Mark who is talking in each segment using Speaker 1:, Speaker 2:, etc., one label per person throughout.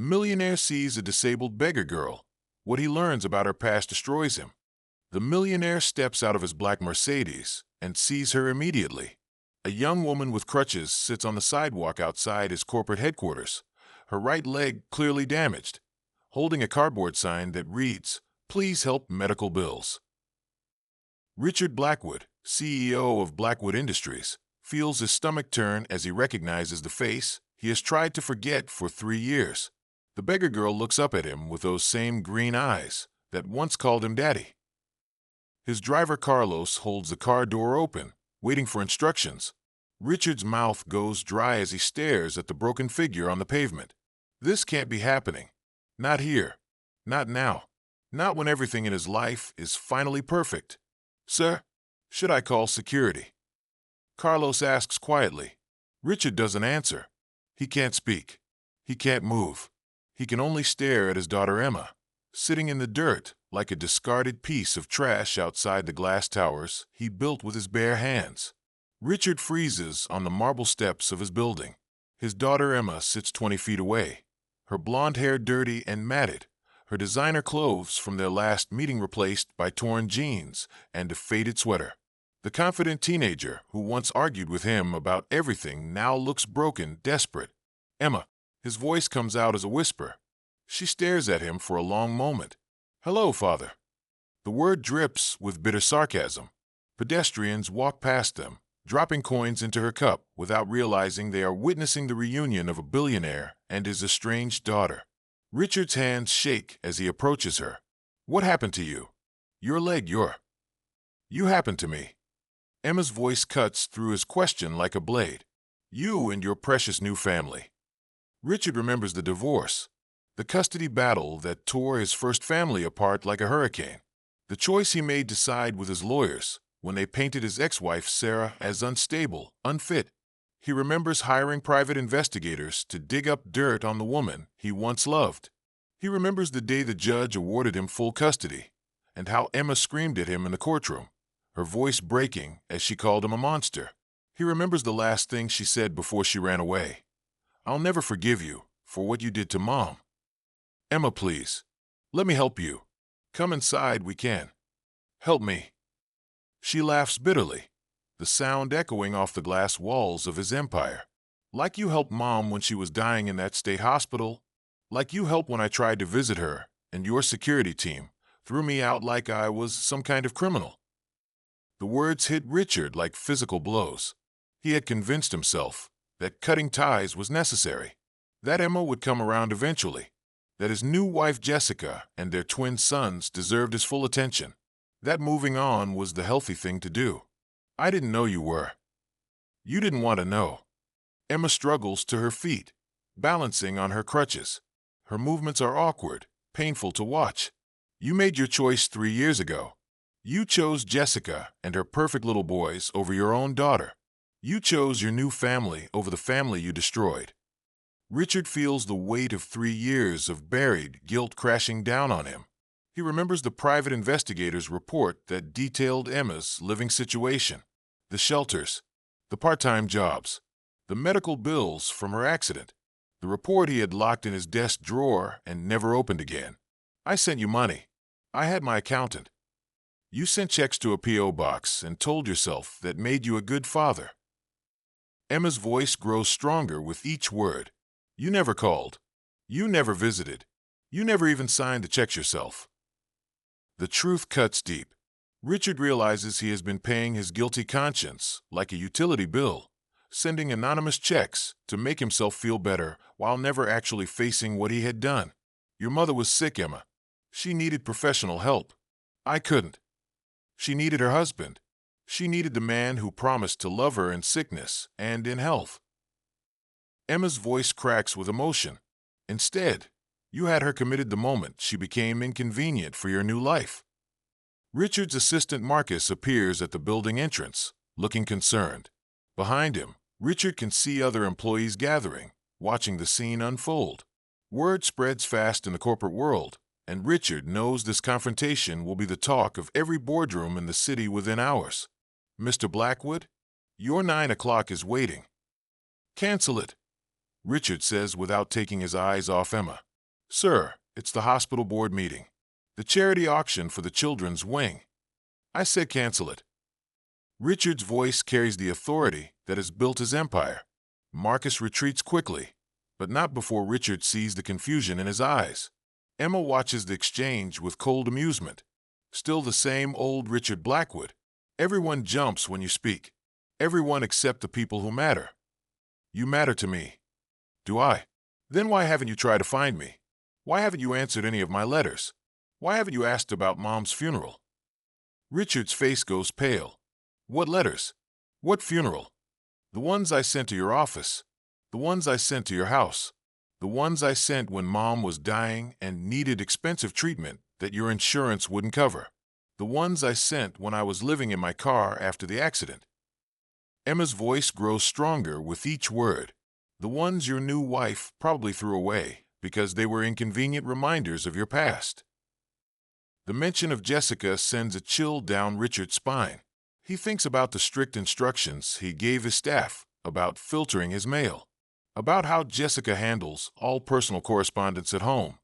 Speaker 1: Millionaire sees a disabled beggar girl. What he learns about her past destroys him. The millionaire steps out of his black Mercedes and sees her immediately. A young woman with crutches sits on the sidewalk outside his corporate headquarters, her right leg clearly damaged, holding a cardboard sign that reads, "Please help medical bills." Richard Blackwood, CEO of Blackwood Industries, feels his stomach turn as he recognizes the face he has tried to forget for 3 years. The beggar girl looks up at him with those same green eyes that once called him daddy. His driver Carlos holds the car door open, waiting for instructions. Richard's mouth goes dry as he stares at the broken figure on the pavement. This can't be happening. Not here. Not now. Not when everything in his life is finally perfect. "Sir, should I call security?" Carlos asks quietly. Richard doesn't answer. He can't speak. He can't move. He can only stare at his daughter Emma, sitting in the dirt like a discarded piece of trash outside the glass towers he built with his bare hands. Richard freezes on the marble steps of his building. His daughter Emma sits 20 feet away, her blonde hair dirty and matted, her designer clothes from their last meeting replaced by torn jeans and a faded sweater. The confident teenager who once argued with him about everything now looks broken, desperate. "Emma." His voice comes out as a whisper. She stares at him for a long moment. "Hello, father." The word drips with bitter sarcasm. Pedestrians walk past them, dropping coins into her cup without realizing they are witnessing the reunion of a billionaire and his estranged daughter. Richard's hands shake as he approaches her. "What happened to you? Your leg, You happened to me." Emma's voice cuts through his question like a blade. "You and your precious new family." Richard remembers the divorce, the custody battle that tore his first family apart like a hurricane, the choice he made to side with his lawyers when they painted his ex-wife Sarah as unstable, unfit. He remembers hiring private investigators to dig up dirt on the woman he once loved. He remembers the day the judge awarded him full custody, and how Emma screamed at him in the courtroom, her voice breaking as she called him a monster. He remembers the last thing she said before she ran away. "I'll never forgive you for what you did to Mom." "Emma, please. Let me help you. Come inside, we can." "Help me." She laughs bitterly, the sound echoing off the glass walls of his empire. "Like you helped Mom when she was dying in that state hospital. Like you helped when I tried to visit her, and your security team threw me out like I was some kind of criminal." The words hit Richard like physical blows. He had convinced himself that cutting ties was necessary, that Emma would come around eventually, that his new wife Jessica and their twin sons deserved his full attention, that moving on was the healthy thing to do. "I didn't know you were." "You didn't want to know." Emma struggles to her feet, balancing on her crutches. Her movements are awkward, painful to watch. "You made your choice 3 years ago. You chose Jessica and her perfect little boys over your own daughter. You chose your new family over the family you destroyed." Richard feels the weight of 3 years of buried guilt crashing down on him. He remembers the private investigator's report that detailed Emma's living situation, the shelters, the part-time jobs, the medical bills from her accident. The report he had locked in his desk drawer and never opened again. "I sent you money. I had my accountant. You sent checks to a P.O. box and told yourself that made you a good father." Emma's voice grows stronger with each word. "You never called. You never visited. You never even signed the checks yourself." The truth cuts deep. Richard realizes he has been paying his guilty conscience like a utility bill, sending anonymous checks to make himself feel better while never actually facing what he had done. "Your mother was sick, Emma. She needed professional help. I couldn't. She needed her husband. She needed the man who promised to love her in sickness and in health." Emma's voice cracks with emotion. "Instead, you had her committed the moment she became inconvenient for your new life." Richard's assistant Marcus appears at the building entrance, looking concerned. Behind him, Richard can see other employees gathering, watching the scene unfold. Word spreads fast in the corporate world, and Richard knows this confrontation will be the talk of every boardroom in the city within hours. "Mr. Blackwood, your 9 o'clock is waiting." "Cancel it," Richard says without taking his eyes off Emma. Sir, it's the hospital board meeting. The charity auction for the children's wing. I said cancel it. Richard's voice carries the authority that has built his empire. Marcus retreats quickly, but not before Richard sees the confusion in his eyes. Emma watches the exchange with cold amusement. Still the same old Richard Blackwood. Everyone jumps when you speak. Everyone except the people who matter. You matter to me. Do I? Then why haven't you tried to find me? Why haven't you answered any of my letters? Why haven't you asked about Mom's funeral? Richard's face goes pale. What letters? What funeral? The ones I sent to your office. The ones I sent to your house. The ones I sent when Mom was dying and needed expensive treatment that your insurance wouldn't cover. The ones I sent when I was living in my car after the accident. Emma's voice grows stronger with each word. The ones your new wife probably threw away because they were inconvenient reminders of your past. The mention of Jessica sends a chill down Richard's spine. He thinks about the strict instructions he gave his staff about filtering his mail, about how Jessica handles all personal correspondence at home,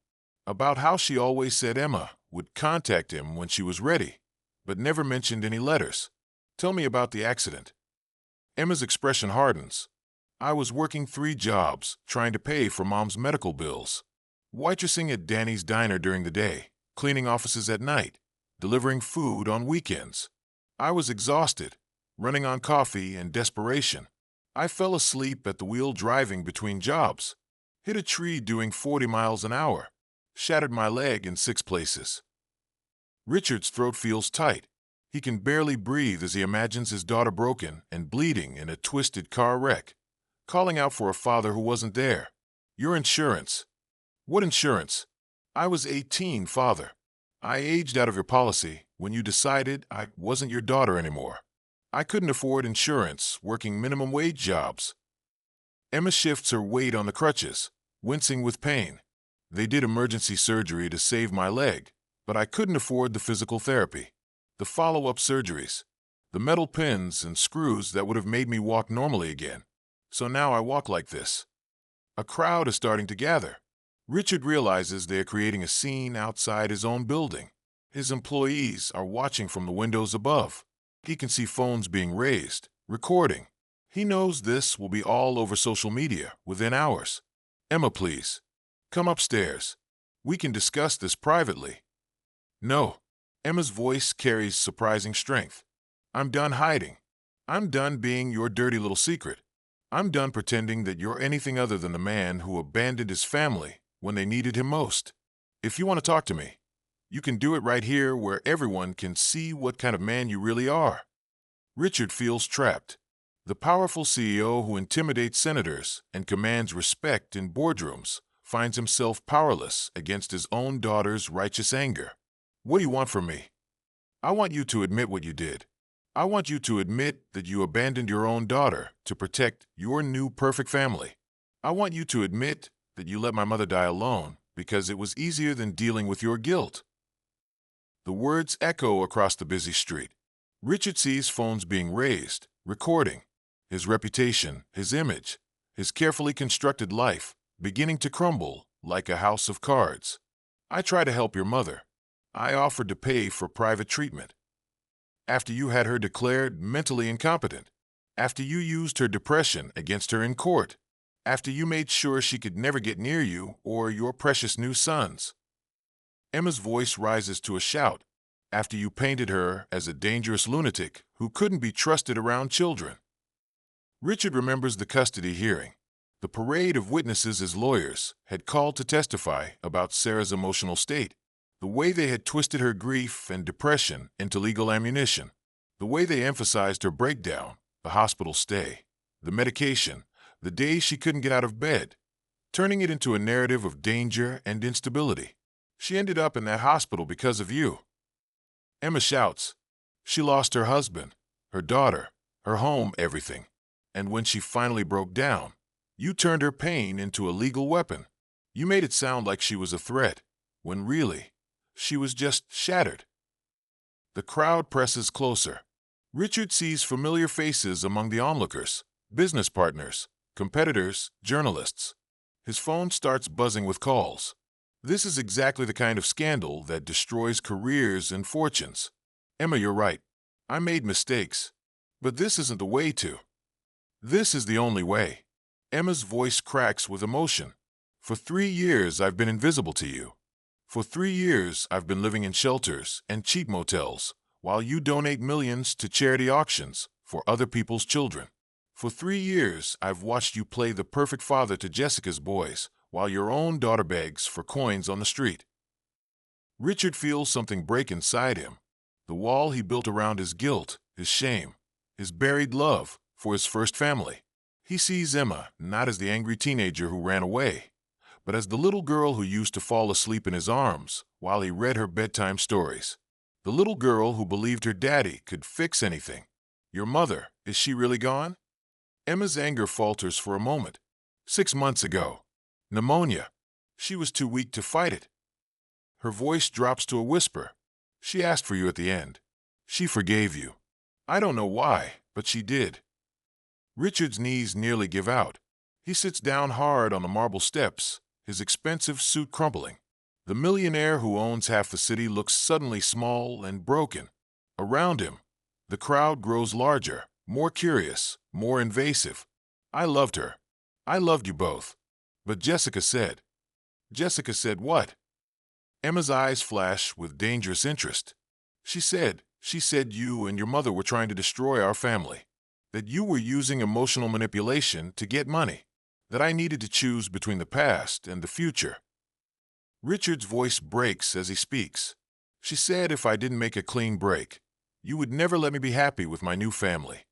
Speaker 1: about how she always said Emma would contact him when she was ready, but never mentioned any letters. Tell me about the accident. Emma's expression hardens. I was working 3 jobs, trying to pay for Mom's medical bills. Waitressing at Danny's diner during the day, cleaning offices at night, delivering food on weekends. I was exhausted, running on coffee and desperation. I fell asleep at the wheel driving between jobs, hit a tree doing 40 miles an hour, shattered my leg in 6 places. Richard's throat feels tight. He can barely breathe as he imagines his daughter broken and bleeding in a twisted car wreck, calling out for a father who wasn't there. Your insurance. What insurance? I was 18, father. I aged out of your policy when you decided I wasn't your daughter anymore. I couldn't afford insurance working minimum wage jobs. Emma shifts her weight on the crutches, wincing with pain. They did emergency surgery to save my leg, but I couldn't afford the physical therapy, the follow-up surgeries, the metal pins and screws that would have made me walk normally again. So now I walk like this. A crowd is starting to gather. Richard realizes they are creating a scene outside his own building. His employees are watching from the windows above. He can see phones being raised, recording. He knows this will be all over social media within hours. Emma, please, come upstairs. We can discuss this privately. No. Emma's voice carries surprising strength. I'm done hiding. I'm done being your dirty little secret. I'm done pretending that you're anything other than the man who abandoned his family when they needed him most. If you want to talk to me, you can do it right here where everyone can see what kind of man you really are. Richard feels trapped. The powerful CEO who intimidates senators and commands respect in boardrooms finds himself powerless against his own daughter's righteous anger. What do you want from me? I want you to admit what you did. I want you to admit that you abandoned your own daughter to protect your new perfect family. I want you to admit that you let my mother die alone because it was easier than dealing with your guilt. The words echo across the busy street. Richard sees phones being raised, recording. His reputation, his image, his carefully constructed life beginning to crumble like a house of cards. I tried to help your mother. I offered to pay for private treatment. After you had her declared mentally incompetent, after you used her depression against her in court, after you made sure she could never get near you or your precious new sons. Emma's voice rises to a shout. After you painted her as a dangerous lunatic who couldn't be trusted around children. Richard remembers the custody hearing. The parade of witnesses as lawyers had called to testify about Sarah's emotional state, the way they had twisted her grief and depression into legal ammunition, the way they emphasized her breakdown, the hospital stay, the medication, the days she couldn't get out of bed, turning it into a narrative of danger and instability. She ended up in that hospital because of you. Emma shouts. She lost her husband, her daughter, her home, everything. And when she finally broke down, you turned her pain into a legal weapon. You made it sound like she was a threat, when really, she was just shattered. The crowd presses closer. Richard sees familiar faces among the onlookers, business partners, competitors, journalists. His phone starts buzzing with calls. This is exactly the kind of scandal that destroys careers and fortunes. Emma, you're right. I made mistakes. But this isn't the way to. This is the only way. Emma's voice cracks with emotion. For 3 years, I've been invisible to you. For 3 years, I've been living in shelters and cheap motels, while you donate millions to charity auctions for other people's children. For 3 years, I've watched you play the perfect father to Jessica's boys, while your own daughter begs for coins on the street. Richard feels something break inside him. The wall he built around his guilt, his shame, his buried love for his first family. He sees Emma not as the angry teenager who ran away, but as the little girl who used to fall asleep in his arms while he read her bedtime stories. The little girl who believed her daddy could fix anything. Your mother, is she really gone? Emma's anger falters for a moment. 6 months ago. Pneumonia. She was too weak to fight it. Her voice drops to a whisper. She asked for you at the end. She forgave you. I don't know why, but she did. Richard's knees nearly give out. He sits down hard on the marble steps, his expensive suit crumpling. The millionaire who owns half the city looks suddenly small and broken. Around him, the crowd grows larger, more curious, more invasive. I loved her. I loved you both. But Jessica said. Jessica said what? Emma's eyes flash with dangerous interest. She said you and your mother were trying to destroy our family. That you were using emotional manipulation to get money. That I needed to choose between the past and the future. Richard's voice breaks as he speaks. She said if I didn't make a clean break, you would never let me be happy with my new family.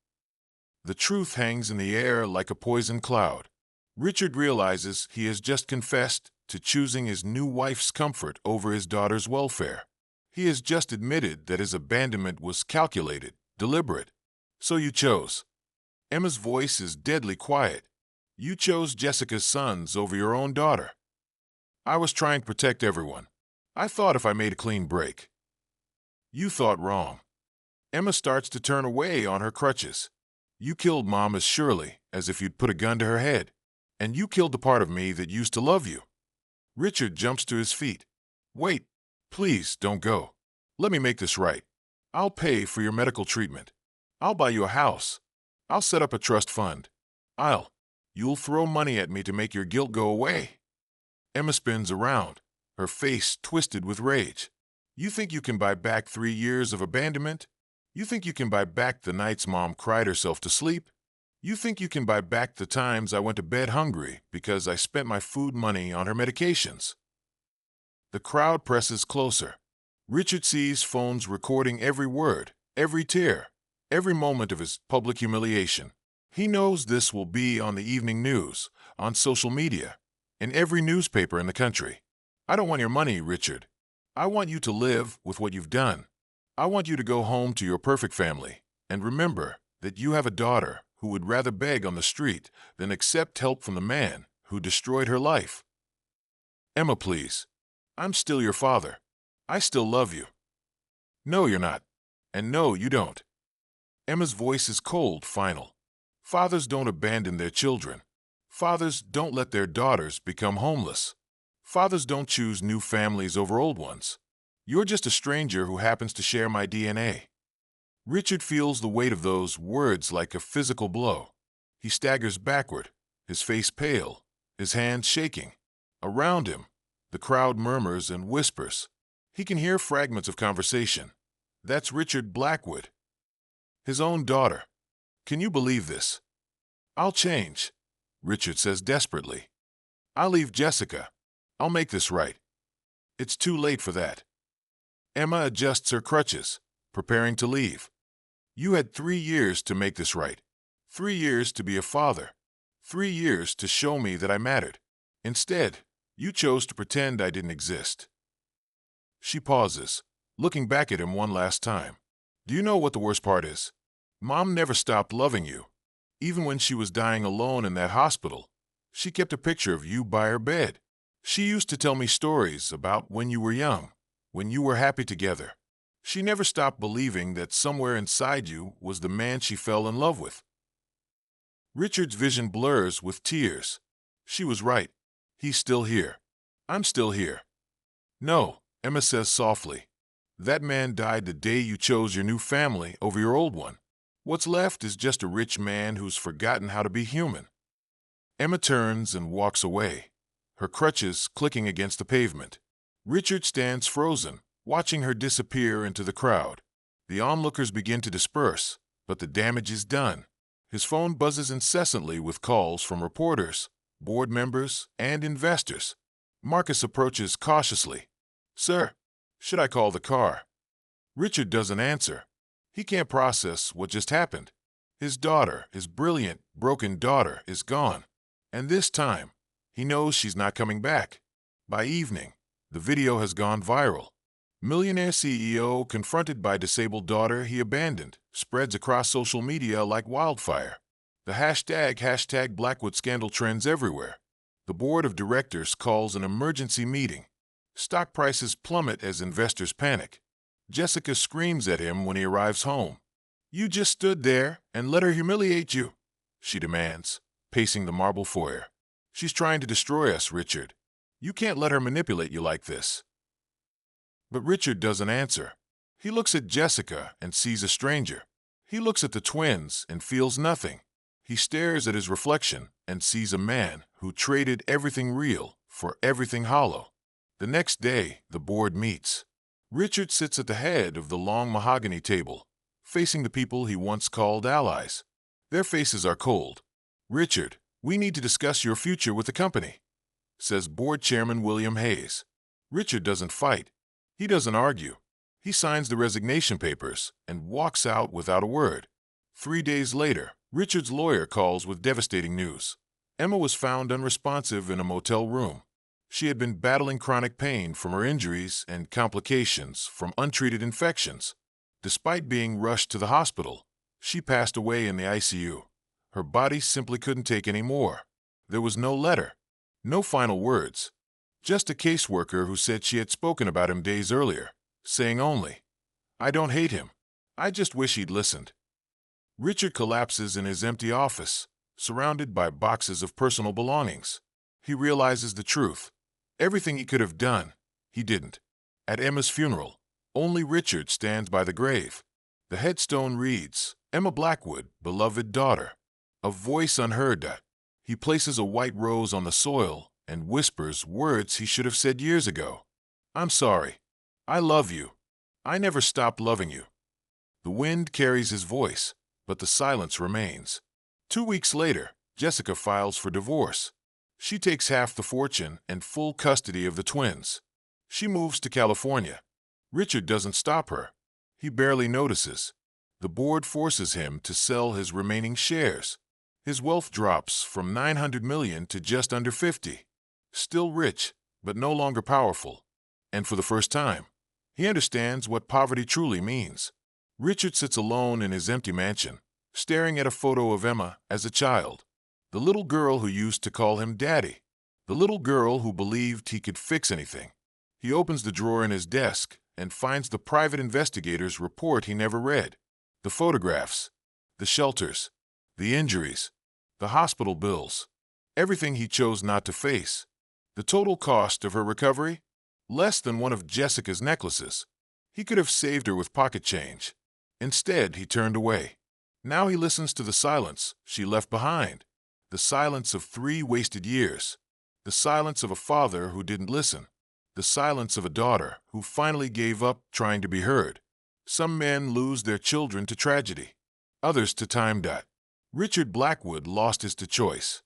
Speaker 1: The truth hangs in the air like a poison cloud. Richard realizes he has just confessed to choosing his new wife's comfort over his daughter's welfare. He has just admitted that his abandonment was calculated, deliberate. So you chose. Emma's voice is deadly quiet. You chose Jessica's sons over your own daughter. I was trying to protect everyone. I thought if I made a clean break. You thought wrong. Emma starts to turn away on her crutches. You killed Mom as surely as if you'd put a gun to her head. And you killed the part of me that used to love you. Richard jumps to his feet. Wait, please don't go. Let me make this right. I'll pay for your medical treatment. I'll buy you a house. I'll set up a trust fund. You'll throw money at me to make your guilt go away. Emma spins around, her face twisted with rage. You think you can buy back 3 years of abandonment? You think you can buy back the nights Mom cried herself to sleep? You think you can buy back the times I went to bed hungry because I spent my food money on her medications? The crowd presses closer. Richard sees phones recording every word, every tear, every moment of his public humiliation. He knows this will be on the evening news, on social media, in every newspaper in the country. I don't want your money, Richard. I want you to live with what you've done. I want you to go home to your perfect family and remember that you have a daughter who would rather beg on the street than accept help from the man who destroyed her life. Emma, please. I'm still your father. I still love you. No, you're not. And no, you don't. Emma's voice is cold, final. Fathers don't abandon their children. Fathers don't let their daughters become homeless. Fathers don't choose new families over old ones. You're just a stranger who happens to share my DNA. Richard feels the weight of those words like a physical blow. He staggers backward, his face pale, his hands shaking. Around him, the crowd murmurs and whispers. He can hear fragments of conversation. That's Richard Blackwood. His own daughter. Can you believe this? I'll change, Richard says desperately. I'll leave Jessica. I'll make this right. It's too late for that. Emma adjusts her crutches, preparing to leave. You had 3 years to make this right. 3 years to be a father. 3 years to show me that I mattered. Instead, you chose to pretend I didn't exist. She pauses, looking back at him one last time. Do you know what the worst part is? Mom never stopped loving you. Even when she was dying alone in that hospital, she kept a picture of you by her bed. She used to tell me stories about when you were young, when you were happy together. She never stopped believing that somewhere inside you was the man she fell in love with. Richard's vision blurs with tears. She was right. He's still here. I'm still here. No, Emma says softly. That man died the day you chose your new family over your old one. What's left is just a rich man who's forgotten how to be human. Emma turns and walks away, her crutches clicking against the pavement. Richard stands frozen, watching her disappear into the crowd. The onlookers begin to disperse, but the damage is done. His phone buzzes incessantly with calls from reporters, board members, and investors. Marcus approaches cautiously. Sir, should I call the car? Richard doesn't answer. He can't process what just happened. His daughter, his brilliant, broken daughter, is gone. And this time, he knows she's not coming back. By evening, the video has gone viral. Millionaire CEO confronted by disabled daughter he abandoned spreads across social media like wildfire. The hashtag Blackwood scandal trends everywhere. The board of directors calls an emergency meeting. Stock prices plummet as investors panic. Jessica screams at him when he arrives home. You just stood there and let her humiliate you, she demands, pacing the marble foyer. She's trying to destroy us, Richard. You can't let her manipulate you like this. But Richard doesn't answer. He looks at Jessica and sees a stranger. He looks at the twins and feels nothing. He stares at his reflection and sees a man who traded everything real for everything hollow. The next day, the board meets. Richard sits at the head of the long mahogany table, facing the people he once called allies. Their faces are cold. Richard, we need to discuss your future with the company, says board chairman William Hayes. Richard doesn't fight. He doesn't argue. He signs the resignation papers and walks out without a word. 3 days later, Richard's lawyer calls with devastating news. Emma was found unresponsive in a motel room. She had been battling chronic pain from her injuries and complications from untreated infections. Despite being rushed to the hospital, she passed away in the ICU. Her body simply couldn't take any more. There was no letter, no final words, just a caseworker who said she had spoken about him days earlier, saying only, I don't hate him. I just wish he'd listened. Richard collapses in his empty office, surrounded by boxes of personal belongings. He realizes the truth. Everything he could have done, he didn't. At Emma's funeral, only Richard stands by the grave. The headstone reads, Emma Blackwood, beloved daughter. A voice unheard. He places a white rose on the soil and whispers words he should have said years ago. I'm sorry. I love you. I never stopped loving you. The wind carries his voice, but the silence remains. 2 weeks later, Jessica files for divorce. She takes half the fortune and full custody of the twins. She moves to California. Richard doesn't stop her. He barely notices. The board forces him to sell his remaining shares. His wealth drops from $900 million to just under 50. Still rich, but no longer powerful. And for the first time, he understands what poverty truly means. Richard sits alone in his empty mansion, staring at a photo of Emma as a child. The little girl who used to call him Daddy. The little girl who believed he could fix anything. He opens the drawer in his desk and finds the private investigator's report he never read. The photographs, the shelters, the injuries, the hospital bills, everything he chose not to face. The total cost of her recovery? Less than one of Jessica's necklaces. He could have saved her with pocket change. Instead, he turned away. Now he listens to the silence she left behind. The silence of 3 wasted years. The silence of a father who didn't listen. The silence of a daughter who finally gave up trying to be heard. Some men lose their children to tragedy. Others to time. Richard Blackwood lost his to choice.